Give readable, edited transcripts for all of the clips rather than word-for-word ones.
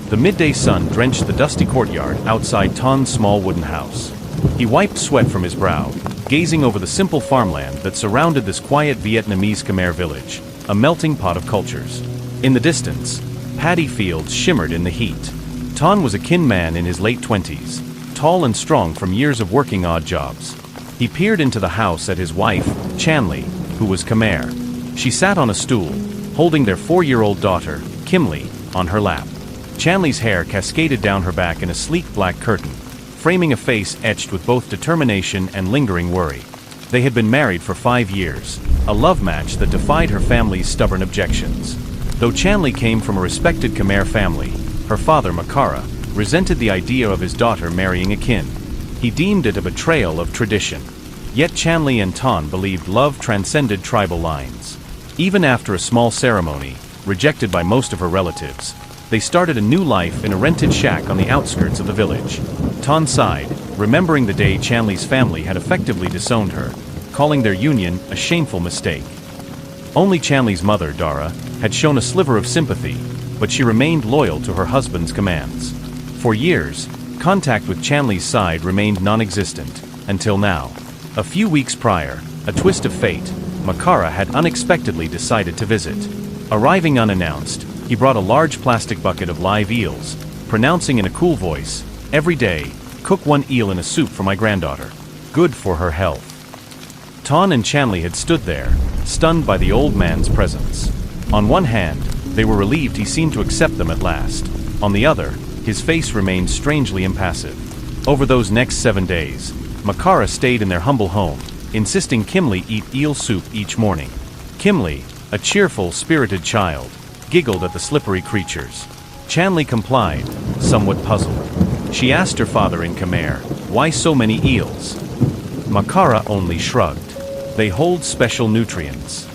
The midday sun drenched the dusty courtyard outside Thanh small wooden house. He wiped sweat from his brow, gazing over the simple farmland that surrounded this quiet Vietnamese-Khmer village, a melting pot of cultures. In the distance, paddy fields shimmered in the heat. Thanh was a kin man in his late 20s, tall and strong from years of working odd jobs. He peered into the house at his wife, Chanley, who was Khmer. She sat on a stool, holding their 4-year-old daughter, Kimley, on her lap. Chanley's hair cascaded down her back in a sleek black curtain, framing a face etched with both determination and lingering worry. They had been married for 5 years, a love match that defied her family's stubborn objections. Though Chanley came from a respected Khmer family, her father, Makara, resented the idea of his daughter marrying a kin. He deemed it a betrayal of tradition. Yet Chanley and Thanh believed love transcended tribal lines. Even after a small ceremony, rejected by most of her relatives, they started a new life in a rented shack on the outskirts of the village. Thanh sighed, remembering the day Chanley's family had effectively disowned her, calling their union a shameful mistake. Only Chanley's mother, Dara, had shown a sliver of sympathy, but she remained loyal to her husband's commands. For years, contact with Chanley's side remained non-existent, until now. A few weeks prior, a twist of fate, Makara had unexpectedly decided to visit. Arriving unannounced, he brought a large plastic bucket of live eels, pronouncing in a cool voice, "Every day, cook 1 eel in a soup for my granddaughter. Good for her health." Thanh and Chanley had stood there, stunned by the old man's presence. On one hand, they were relieved he seemed to accept them at last. On the other, his face remained strangely impassive. Over those next 7 days, Makara stayed in their humble home, insisting Kimley eat eel soup each morning. Kimley, a cheerful, spirited child, giggled at the slippery creatures. Chanley complied, somewhat puzzled. She asked her father in Khmer, "Why so many eels?" Makara only shrugged. "They hold special nutrients."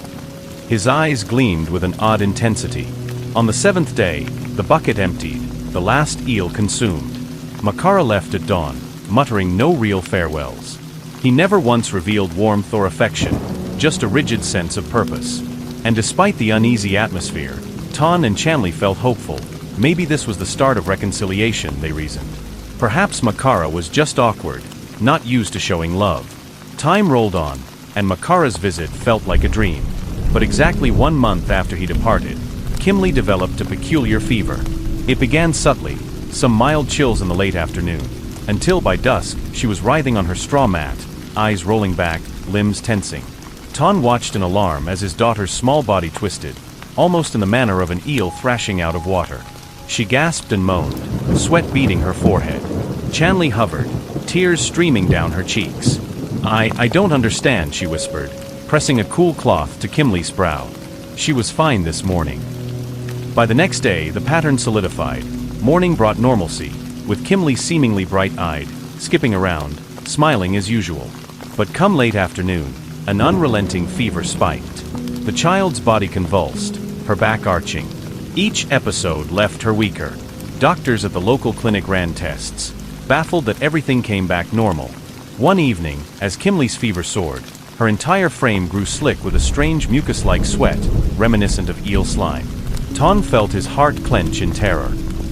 His eyes gleamed with an odd intensity. On the 7th day, the bucket emptied, the last eel consumed. Makara left at dawn, muttering no real farewells. He never once revealed warmth or affection, just a rigid sense of purpose. And despite the uneasy atmosphere, Thanh and Chanley felt hopeful. Maybe this was the start of reconciliation, they reasoned. Perhaps Makara was just awkward, not used to showing love. Time rolled on, and Makara's visit felt like a dream. But exactly 1 month after he departed, Kimley developed a peculiar fever. It began subtly, some mild chills in the late afternoon, until by dusk she was writhing on her straw mat, eyes rolling back, limbs tensing. Thanh watched in alarm as his daughter's small body twisted, almost in the manner of an eel thrashing out of water. She gasped and moaned, sweat beading her forehead. Chanley hovered, tears streaming down her cheeks. I don't understand," she whispered, pressing a cool cloth to Kimley's brow. She was fine this morning. By the next day, the pattern solidified. Morning brought normalcy, with Kimley seemingly bright-eyed, skipping around, smiling as usual. But come late afternoon, an unrelenting fever spiked. The child's body convulsed, her back arching. Each episode left her weaker. Doctors at the local clinic ran tests, baffled that everything came back normal. One evening, as Kimley's fever soared, her entire frame grew slick with a strange mucus-like sweat, reminiscent of eel slime. Thanh felt his heart clench in terror.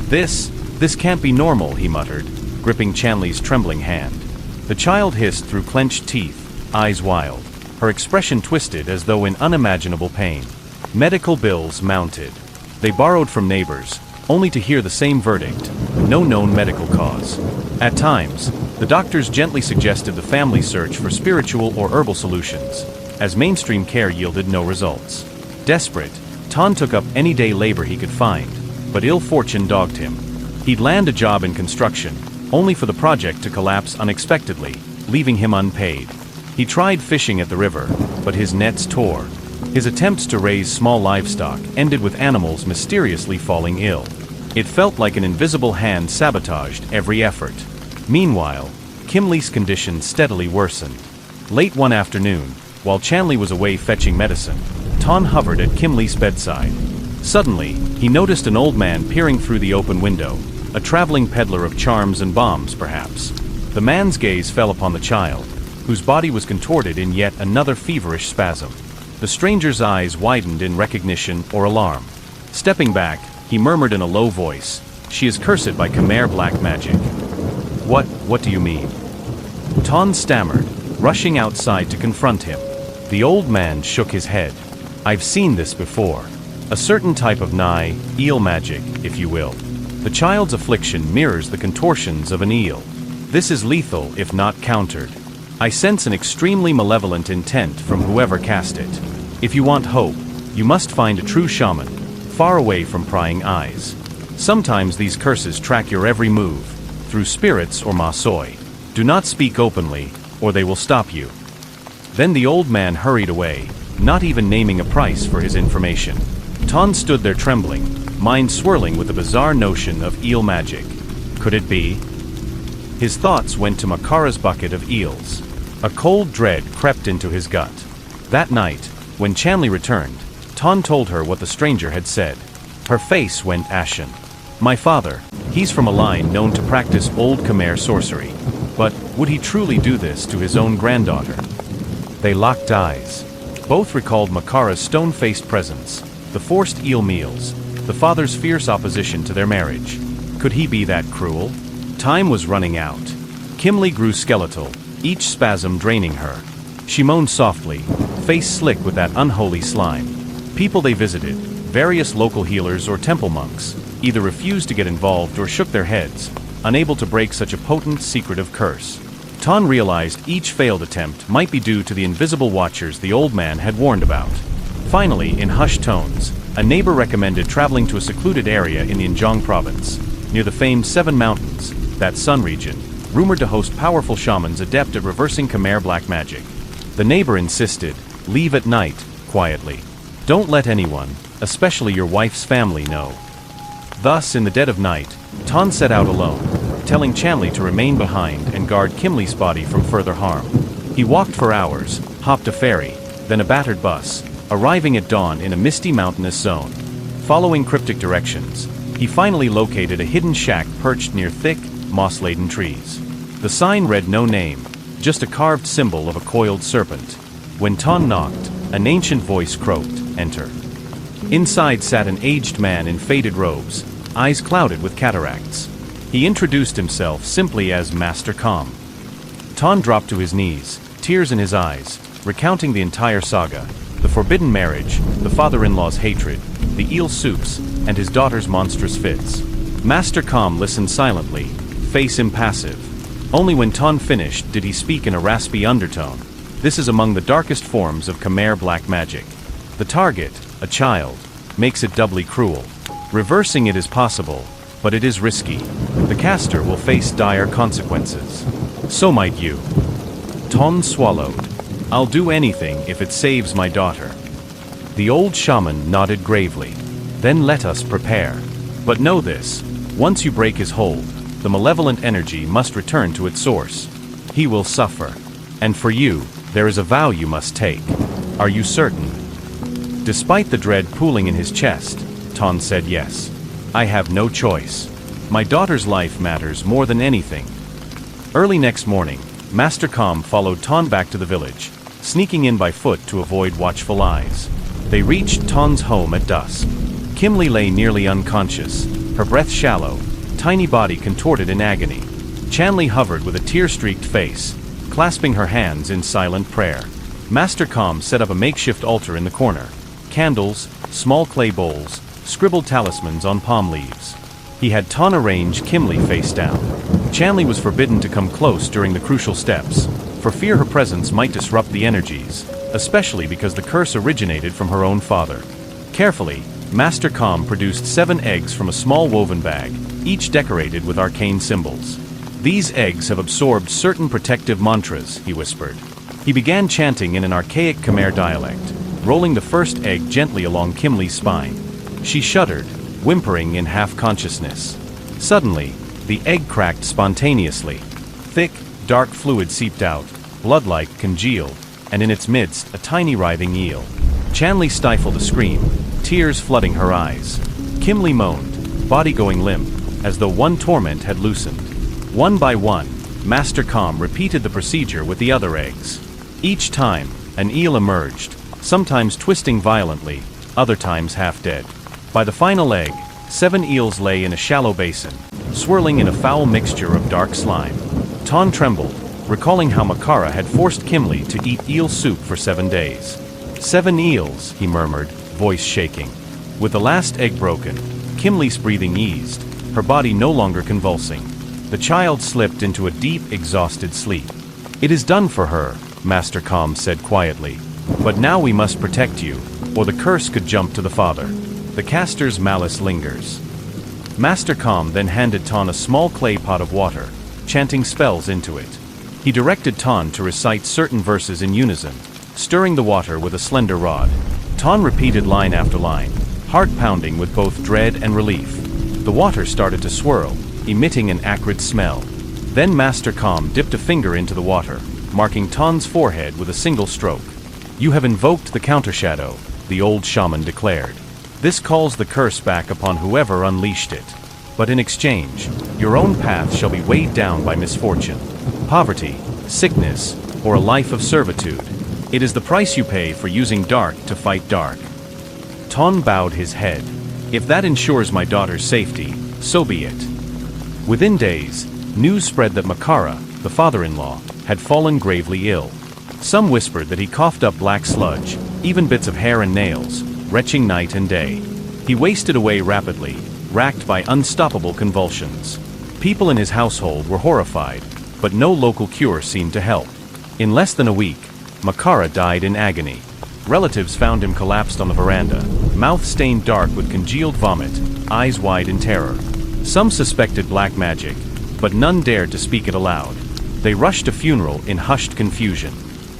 This can't be normal," he muttered, gripping Chanley's trembling hand. The child hissed through clenched teeth, eyes wild, her expression twisted as though in unimaginable pain. Medical bills mounted. They borrowed from neighbors, only to hear the same verdict: no known medical cause. At times, the doctors gently suggested the family search for spiritual or herbal solutions, as mainstream care yielded no results. Desperate, Thanh took up any day labor he could find, but ill fortune dogged him. He'd land a job in construction, only for the project to collapse unexpectedly, leaving him unpaid. He tried fishing at the river, but his nets tore. His attempts to raise small livestock ended with animals mysteriously falling ill. It felt like an invisible hand sabotaged every effort. Meanwhile, Kimley's condition steadily worsened. Late one afternoon, while Chanley was away fetching medicine, Thanh hovered at Kimley's bedside. Suddenly, he noticed an old man peering through the open window, a traveling peddler of charms and bombs, perhaps. The man's gaze fell upon the child, whose body was contorted in yet another feverish spasm. The stranger's eyes widened in recognition or alarm. Stepping back, he murmured in a low voice, She is cursed by Khmer black magic. What do you mean? Thanh stammered, rushing outside to confront him. The old man shook his head. I've seen this before. A certain type of eel magic, if you will. The child's affliction mirrors the contortions of an eel. This is lethal if not countered. I sense an extremely malevolent intent from whoever cast it. If you want hope, you must find a true shaman, far away from prying eyes. Sometimes these curses track your every move, through spirits or masoi. Do not speak openly, or they will stop you. Then the old man hurried away, not even naming a price for his information. Thanh stood there trembling, mind swirling with the bizarre notion of eel magic. Could it be? His thoughts went to Makara's bucket of eels. A cold dread crept into his gut. That night, when Chanley returned, Thanh told her what the stranger had said. Her face went ashen. My father, he's from a line known to practice old Khmer sorcery. But would he truly do this to his own granddaughter? They locked eyes. Both recalled Makara's stone-faced presence, the forced eel meals, the father's fierce opposition to their marriage. Could he be that cruel? Time was running out. Kimley grew skeletal, each spasm draining her. She moaned softly, face slick with that unholy slime. People they visited, various local healers or temple monks, either refused to get involved or shook their heads, unable to break such a potent, secretive curse. Thanh realized each failed attempt might be due to the invisible watchers the old man had warned about. Finally, in hushed tones, a neighbor recommended traveling to a secluded area in the Njong province, near the famed Seven Mountains, that sun region, rumored to host powerful shamans adept at reversing Khmer black magic. The neighbor insisted, leave at night, quietly. Don't let anyone, especially your wife's family, know. Thus, in the dead of night, Thanh set out alone, telling Chanley to remain behind and guard Kimley's body from further harm. He walked for hours, hopped a ferry, then a battered bus, arriving at dawn in a misty mountainous zone. Following cryptic directions, he finally located a hidden shack perched near thick, moss-laden trees. The sign read no name, just a carved symbol of a coiled serpent. When Thanh knocked, an ancient voice croaked, "Enter." Inside sat an aged man in faded robes, eyes clouded with cataracts. He introduced himself simply as Master Khmer. Thanh dropped to his knees, tears in his eyes, recounting the entire saga, the forbidden marriage, the father-in-law's hatred, the eel soups, and his daughter's monstrous fits. Master Khmer listened silently, face impassive. Only when Thanh finished did he speak in a raspy undertone. This is among the darkest forms of Khmer black magic. The target, a child, makes it doubly cruel. Reversing it is possible, but it is risky. The caster will face dire consequences. So might you. Thanh swallowed. I'll do anything if it saves my daughter. The old shaman nodded gravely. Then let us prepare. But know this, once you break his hold, the malevolent energy must return to its source. He will suffer. And for you, there is a vow you must take. Are you certain? Despite the dread pooling in his chest, Thanh said yes. I have no choice. My daughter's life matters more than anything. Early next morning, Master Khmer followed Thanh back to the village, sneaking in by foot to avoid watchful eyes. They reached Than's home at dusk. Kimley lay nearly unconscious, her breath shallow, tiny body contorted in agony. Chanley hovered with a tear-streaked face, clasping her hands in silent prayer. Master Khmer set up a makeshift altar in the corner. Candles, small clay bowls, scribbled talismans on palm leaves. He had Thanh arrange Kimley face down. Chanley was forbidden to come close during the crucial steps, for fear her presence might disrupt the energies, especially because the curse originated from her own father. Carefully, Master Khmer produced 7 eggs from a small woven bag, each decorated with arcane symbols. These eggs have absorbed certain protective mantras, he whispered. He began chanting in an archaic Khmer dialect, rolling the first egg gently along Kimley's spine. She shuddered, whimpering in half-consciousness. Suddenly, the egg cracked spontaneously. Thick, dark fluid seeped out, blood-like congealed, and in its midst, a tiny writhing eel. Chanley stifled a scream, tears flooding her eyes. Kimley moaned, body going limp, as though one torment had loosened. One by one, Master Khmer repeated the procedure with the other eggs. Each time, an eel emerged, sometimes twisting violently, other times half dead. By the final egg, 7 eels lay in a shallow basin, swirling in a foul mixture of dark slime. Thanh trembled, recalling how Makara had forced Kimli to eat eel soup for 7 days. 7 eels, he murmured, voice shaking. With the last egg broken, Kimli's breathing eased, her body no longer convulsing. The child slipped into a deep, exhausted sleep. It is done for her, Master Khmer said quietly. But now we must protect you, or the curse could jump to the father. The caster's malice lingers. Master Khmer then handed Thanh a small clay pot of water, chanting spells into it. He directed Thanh to recite certain verses in unison, stirring the water with a slender rod. Thanh repeated line after line, heart pounding with both dread and relief. The water started to swirl, emitting an acrid smell. Then Master Khmer dipped a finger into the water, marking Than's forehead with a single stroke. You have invoked the countershadow, the old shaman declared. This calls the curse back upon whoever unleashed it. But in exchange, your own path shall be weighed down by misfortune, poverty, sickness, or a life of servitude. It is the price you pay for using dark to fight dark. Thanh bowed his head. If that ensures my daughter's safety, so be it. Within days, news spread that Makara, the father-in-law, had fallen gravely ill. Some whispered that he coughed up black sludge, even bits of hair and nails, retching night and day. He wasted away rapidly, racked by unstoppable convulsions. People in his household were horrified, but no local cure seemed to help. In less than a week, Makara died in agony. Relatives found him collapsed on the veranda, mouth stained dark with congealed vomit, eyes wide in terror. Some suspected black magic, but none dared to speak it aloud. They rushed a funeral in hushed confusion.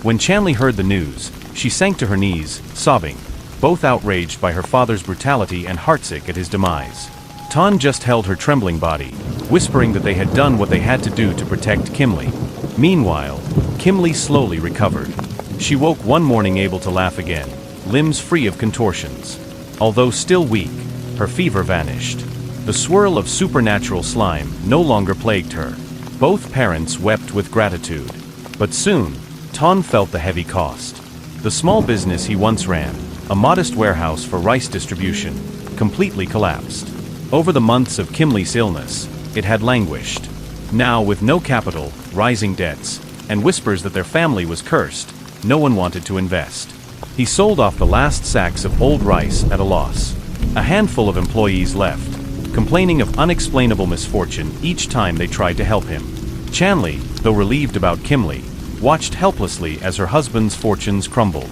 When Chanli heard the news, she sank to her knees, sobbing, both outraged by her father's brutality and heartsick at his demise. Thanh just held her trembling body, whispering that they had done what they had to do to protect Kimli. Meanwhile, Kimli slowly recovered. She woke one morning able to laugh again, limbs free of contortions. Although still weak, her fever vanished. The swirl of supernatural slime no longer plagued her. Both parents wept with gratitude. But soon, Thanh felt the heavy cost. The small business he once ran, a modest warehouse for rice distribution, completely collapsed. Over the months of Kimli's illness, it had languished. Now, with no capital, rising debts, and whispers that their family was cursed, no one wanted to invest. He sold off the last sacks of old rice at a loss. A handful of employees left, complaining of unexplainable misfortune each time they tried to help him. Chanli, though relieved about Kimli, watched helplessly as her husband's fortunes crumbled.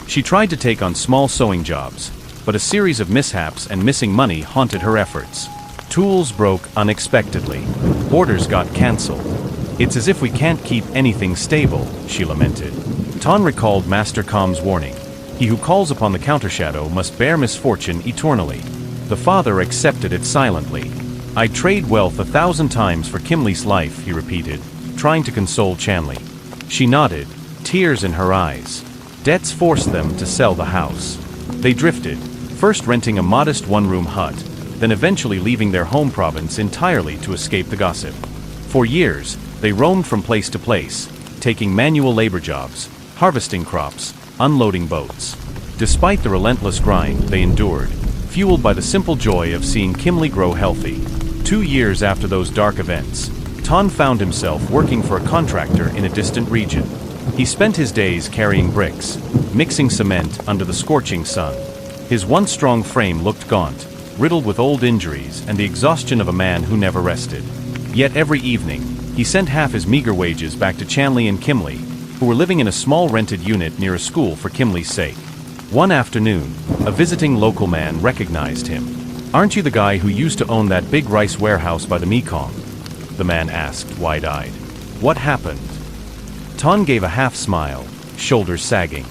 She tried to take on small sewing jobs, but a series of mishaps and missing money haunted her efforts. Tools broke unexpectedly. Orders got cancelled. It's as if we can't keep anything stable, she lamented. Thanh recalled Master Khmer's warning. He who calls upon the countershadow must bear misfortune eternally. The father accepted it silently. I'd trade wealth 1,000 times for Kimli's life, he repeated, trying to console Chanli. She nodded, tears in her eyes. Debts forced them to sell the house. They drifted, first renting a modest one-room hut, then eventually leaving their home province entirely to escape the gossip. For years, they roamed from place to place, taking manual labor jobs, harvesting crops, unloading boats. Despite the relentless grind they endured, fueled by the simple joy of seeing Kimli grow healthy. 2 years after those dark events, Thanh found himself working for a contractor in a distant region. He spent his days carrying bricks, mixing cement under the scorching sun. His once strong frame looked gaunt, riddled with old injuries and the exhaustion of a man who never rested. Yet every evening, he sent half his meager wages back to Chanli and Kimli, who were living in a small rented unit near a school for Kimli's sake. One afternoon, a visiting local man recognized him. "Aren't you the guy who used to own that big rice warehouse by the Mekong?" the man asked, wide-eyed. "What happened?" Thanh gave a half-smile, shoulders sagging.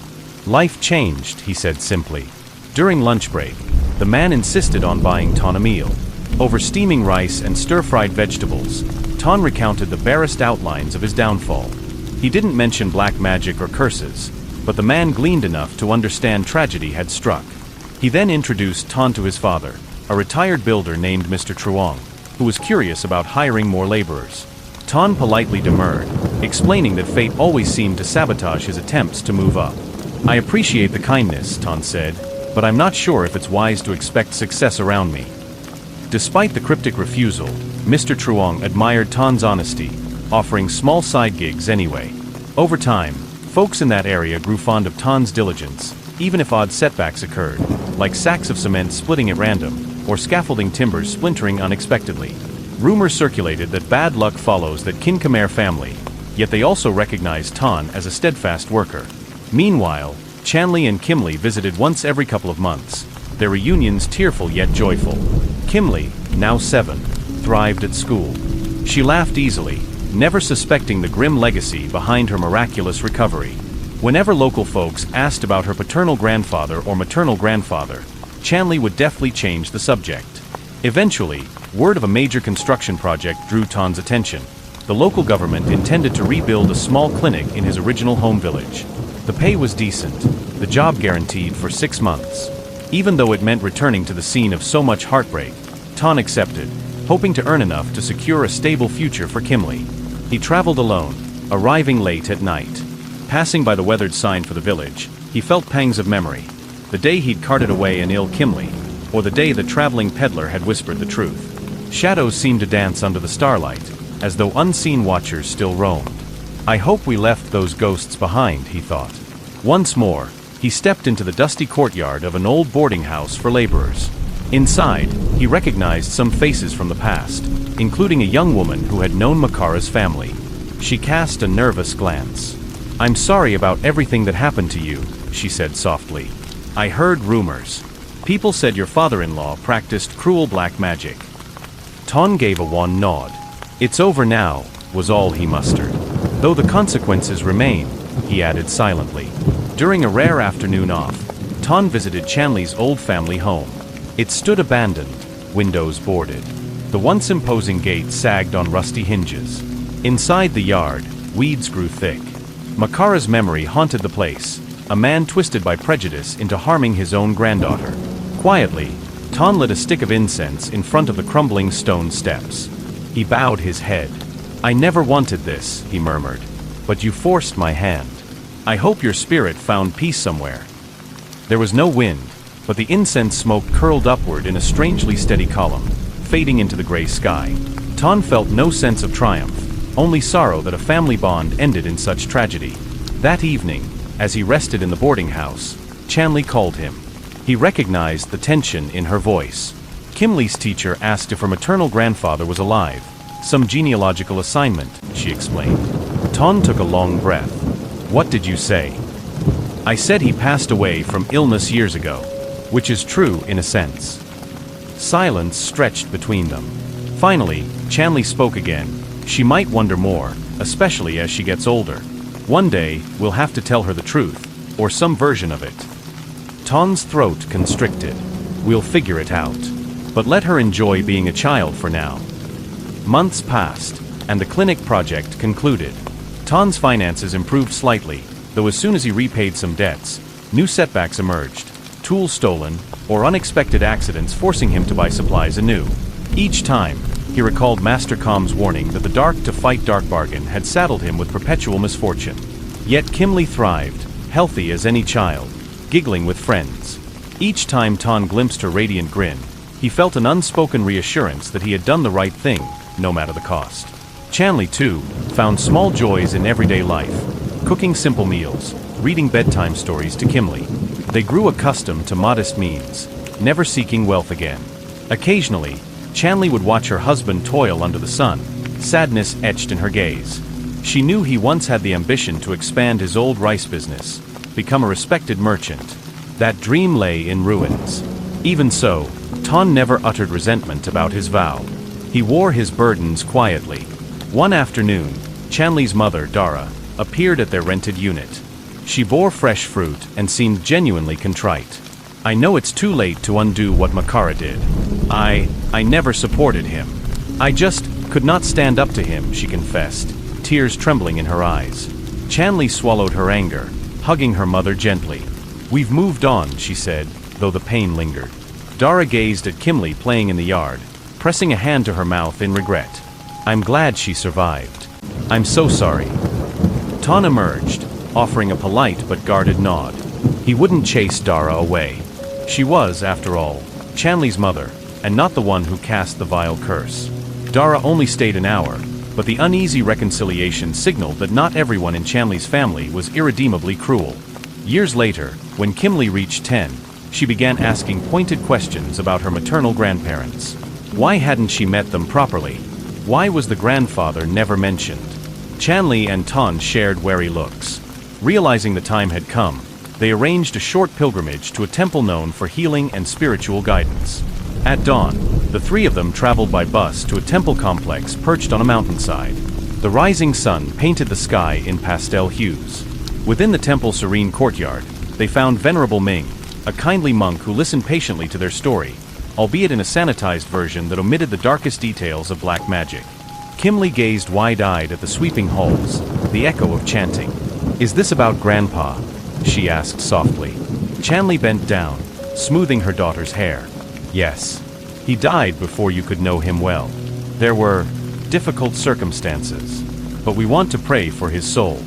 "Life changed," he said simply. During lunch break, the man insisted on buying Thanh a meal. Over steaming rice and stir-fried vegetables, Thanh recounted the barest outlines of his downfall. He didn't mention black magic or curses, but the man gleaned enough to understand tragedy had struck. He then introduced Thanh to his father, a retired builder named Mr. Truong, who was curious about hiring more laborers. Thanh politely demurred, explaining that fate always seemed to sabotage his attempts to move up. "I appreciate the kindness," Thanh said, "but I'm not sure if it's wise to expect success around me." Despite the cryptic refusal, Mr. Truong admired Tan's honesty, offering small side gigs anyway. Over time, folks in that area grew fond of Tan's diligence, even if odd setbacks occurred, like sacks of cement splitting at random, or scaffolding timbers splintering unexpectedly. Rumors circulated that bad luck follows that Khmer family, yet they also recognized Tan as a steadfast worker. Meanwhile, Chanley and Kimley visited once every couple of months, their reunions tearful yet joyful. Kimley, now 7, thrived at school. She laughed easily, never suspecting the grim legacy behind her miraculous recovery. Whenever local folks asked about her paternal grandfather or maternal grandfather, Chanley would deftly change the subject. Eventually, word of a major construction project drew Tan's attention. The local government intended to rebuild a small clinic in his original home village. The pay was decent, the job guaranteed for 6 months. Even though it meant returning to the scene of so much heartbreak, Tan accepted, hoping to earn enough to secure a stable future for Kimley. He traveled alone, arriving late at night. Passing by the weathered sign for the village, he felt pangs of memory. The day he'd carted away an ill Kimley, or the day the traveling peddler had whispered the truth. Shadows seemed to dance under the starlight, as though unseen watchers still roamed. I hope we left those ghosts behind, he thought. Once more, he stepped into the dusty courtyard of an old boarding house for laborers. Inside, he recognized some faces from the past, including a young woman who had known Makara's family. She cast a nervous glance. "I'm sorry about everything that happened to you," she said softly. "I heard rumors. People said your father-in-law practiced cruel black magic." Tan gave a wan nod. "It's over now," was all he mustered. "Though the consequences remain," he added silently. During a rare afternoon off, Tan visited Chanley's old family home. It stood abandoned, windows boarded. The once imposing gate sagged on rusty hinges. Inside the yard, weeds grew thick. Makara's memory haunted the place, a man twisted by prejudice into harming his own granddaughter. Quietly, Tan lit a stick of incense in front of the crumbling stone steps. He bowed his head. "I never wanted this," he murmured, "but you forced my hand. I hope your spirit found peace somewhere." There was no wind, but the incense smoke curled upward in a strangely steady column, fading into the gray sky. Tan felt no sense of triumph, only sorrow that a family bond ended in such tragedy. That evening, as he rested in the boarding house, Chanley called him. He recognized the tension in her voice. Kimley's teacher asked if her maternal grandfather was alive. "Some genealogical assignment," she explained. Tan took a long breath. "What did you say?" "I said he passed away from illness years ago," which is true in a sense. Silence stretched between them. Finally, Chanley spoke again. "She might wonder more, especially as she gets older. One day, we'll have to tell her the truth, or some version of it." Tan's throat constricted. "We'll figure it out. But let her enjoy being a child for now." Months passed, and the clinic project concluded. Tan's finances improved slightly, though as soon as he repaid some debts, new setbacks emerged. Tools stolen, or unexpected accidents forcing him to buy supplies anew. Each time, he recalled Master Com's warning that the dark to fight dark bargain had saddled him with perpetual misfortune. Yet Kimley thrived, healthy as any child, giggling with friends. Each time Tan glimpsed her radiant grin, he felt an unspoken reassurance that he had done the right thing, no matter the cost. Chanley, too, found small joys in everyday life, cooking simple meals, reading bedtime stories to Kimley. They grew accustomed to modest means, never seeking wealth again. Occasionally, Chanley would watch her husband toil under the sun, sadness etched in her gaze. She knew he once had the ambition to expand his old rice business, become a respected merchant. That dream lay in ruins. Even so, Tan never uttered resentment about his vow. He wore his burdens quietly. One afternoon, Chanley's mother, Dara, appeared at their rented unit. She bore fresh fruit and seemed genuinely contrite. "I know it's too late to undo what Makara did. I never supported him. I just could not stand up to him," she confessed, tears trembling in her eyes. Chanley swallowed her anger, hugging her mother gently. "We've moved on," she said, though the pain lingered. Dara gazed at Kimley playing in the yard, pressing a hand to her mouth in regret. "I'm glad she survived. I'm so sorry." Tan emerged, offering a polite but guarded nod. He wouldn't chase Dara away. She was, after all, Chanley's mother, and not the one who cast the vile curse. Dara only stayed an hour, but the uneasy reconciliation signaled that not everyone in Chanley's family was irredeemably cruel. Years later, when Kimley reached 10, she began asking pointed questions about her maternal grandparents. Why hadn't she met them properly? Why was the grandfather never mentioned? Chanley and Thanh shared wary looks. Realizing the time had come, they arranged a short pilgrimage to a temple known for healing and spiritual guidance. At dawn, the three of them traveled by bus to a temple complex perched on a mountainside. The rising sun painted the sky in pastel hues. Within the temple's serene courtyard, they found Venerable Ming, a kindly monk who listened patiently to their story, albeit in a sanitized version that omitted the darkest details of black magic. Kimley gazed wide-eyed at the sweeping halls, the echo of chanting. "Is this about Grandpa?" she asked softly. Chanley bent down, smoothing her daughter's hair. "Yes. He died before you could know him well. There were difficult circumstances, but we want to pray for his soul."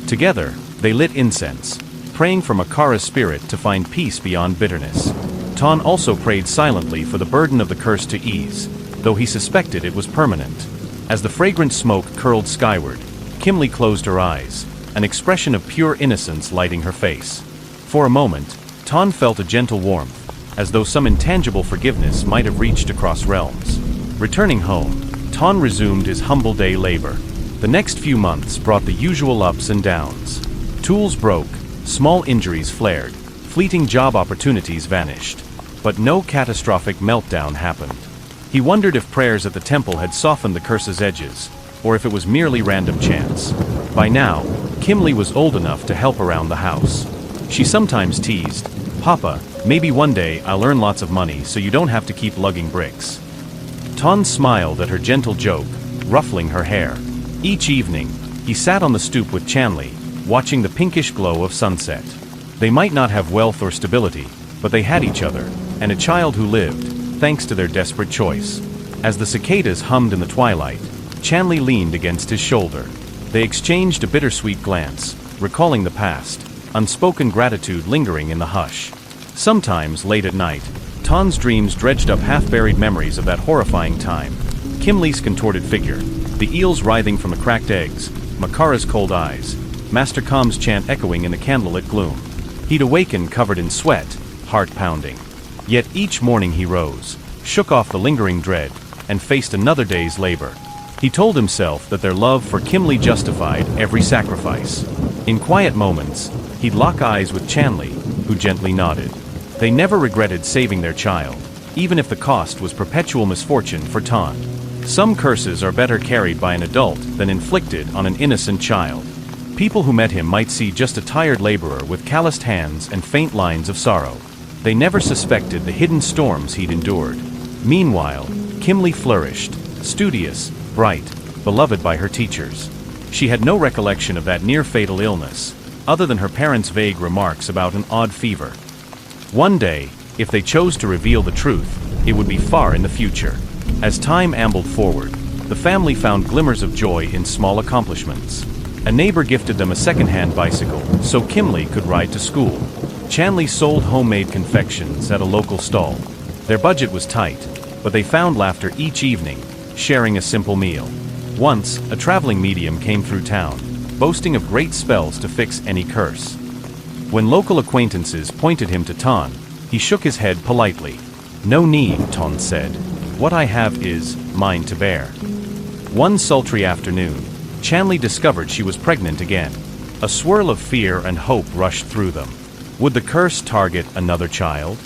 Together, they lit incense, praying for Makara's spirit to find peace beyond bitterness. Thanh also prayed silently for the burden of the curse to ease, though he suspected it was permanent. As the fragrant smoke curled skyward, Kimley closed her eyes, an expression of pure innocence lighting her face. For a moment, Thanh felt a gentle warmth, as though some intangible forgiveness might have reached across realms. Returning home, Thanh resumed his humble day labor. The next few months brought the usual ups and downs. Tools broke, small injuries flared, fleeting job opportunities vanished. But no catastrophic meltdown happened. He wondered if prayers at the temple had softened the curse's edges, or if it was merely random chance. By now, Kimley was old enough to help around the house. She sometimes teased, "Papa, maybe one day I'll earn lots of money so you don't have to keep lugging bricks." Thanh smiled at her gentle joke, ruffling her hair. Each evening, he sat on the stoop with Chanley, watching the pinkish glow of sunset. They might not have wealth or stability, but they had each other, and a child who lived, thanks to their desperate choice. As the cicadas hummed in the twilight, Chanley leaned against his shoulder. They exchanged a bittersweet glance, recalling the past, unspoken gratitude lingering in the hush. Sometimes, late at night, Than's dreams dredged up half-buried memories of that horrifying time. Kimley's contorted figure, the eels writhing from the cracked eggs, Makara's cold eyes, Master Khmer's chant echoing in the candlelit gloom. He'd awaken covered in sweat, heart pounding. Yet each morning he rose, shook off the lingering dread, and faced another day's labor. He told himself that their love for Kimley justified every sacrifice. In quiet moments, he'd lock eyes with Chanley, who gently nodded. They never regretted saving their child, even if the cost was perpetual misfortune for Thanh. Some curses are better carried by an adult than inflicted on an innocent child. People who met him might see just a tired laborer with calloused hands and faint lines of sorrow. They never suspected the hidden storms he'd endured. Meanwhile, Kimley flourished, studious, bright, beloved by her teachers. She had no recollection of that near-fatal illness, other than her parents' vague remarks about an odd fever. One day, if they chose to reveal the truth, it would be far in the future. As time ambled forward, the family found glimmers of joy in small accomplishments. A neighbor gifted them a second-hand bicycle, so Kimley could ride to school. Chanley sold homemade confections at a local stall. Their budget was tight, but they found laughter each evening, sharing a simple meal. Once, a traveling medium came through town, boasting of great spells to fix any curse. When local acquaintances pointed him to Thanh, he shook his head politely. "No need," Thanh said. "What I have is mine to bear." One sultry afternoon, Chanley discovered she was pregnant again. A swirl of fear and hope rushed through them. Would the curse target another child?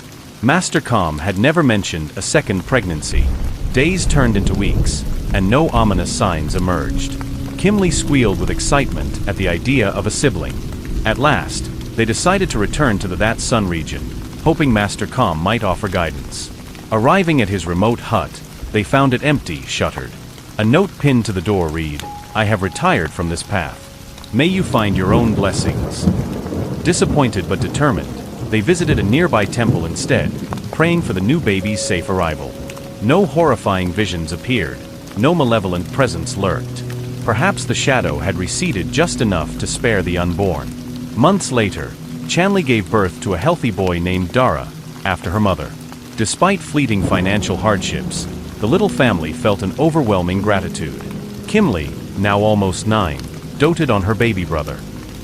Master Khmer had never mentioned a second pregnancy. Days turned into weeks, and no ominous signs emerged. Kimley squealed with excitement at the idea of a sibling. At last, they decided to return to the That Sun region, hoping Master Khmer might offer guidance. Arriving at his remote hut, they found it empty, shuttered. A note pinned to the door read, "I have retired from this path. May you find your own blessings." Disappointed but determined, they visited a nearby temple instead, praying for the new baby's safe arrival. No horrifying visions appeared, no malevolent presence lurked. Perhaps the shadow had receded just enough to spare the unborn. Months later, Chanley gave birth to a healthy boy named Dara, after her mother. Despite fleeting financial hardships, the little family felt an overwhelming gratitude. Kimley, now almost 9, doted on her baby brother.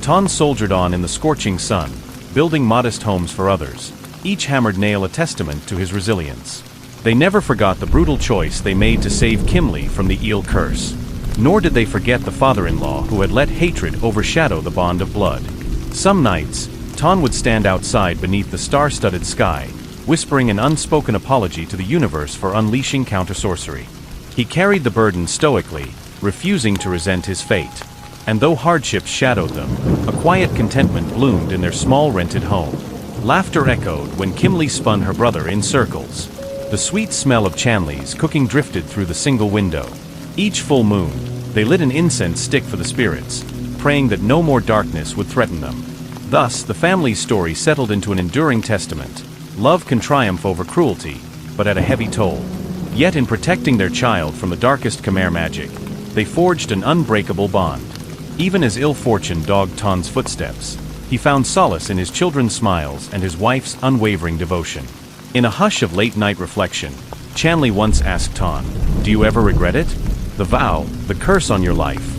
Thanh soldiered on in the scorching sun, building modest homes for others, each hammered nail a testament to his resilience. They never forgot the brutal choice they made to save Kimley from the eel curse. Nor did they forget the father-in-law who had let hatred overshadow the bond of blood. Some nights, Thanh would stand outside beneath the star-studded sky, whispering an unspoken apology to the universe for unleashing counter-sorcery. He carried the burden stoically, refusing to resent his fate. And though hardships shadowed them, a quiet contentment bloomed in their small rented home. Laughter echoed when Kimley spun her brother in circles. The sweet smell of Chanley's cooking drifted through the single window. Each full moon, they lit an incense stick for the spirits, praying that no more darkness would threaten them. Thus, the family's story settled into an enduring testament. Love can triumph over cruelty, but at a heavy toll. Yet in protecting their child from the darkest Khmer magic, they forged an unbreakable bond. Even as ill fortune dogged Than's footsteps, he found solace in his children's smiles and his wife's unwavering devotion. In a hush of late-night reflection, Chanley once asked Thanh, "Do you ever regret it? The vow, the curse on your life?"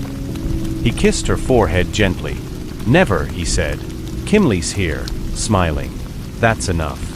He kissed her forehead gently. "Never," he said. "Kimley's here, smiling. That's enough."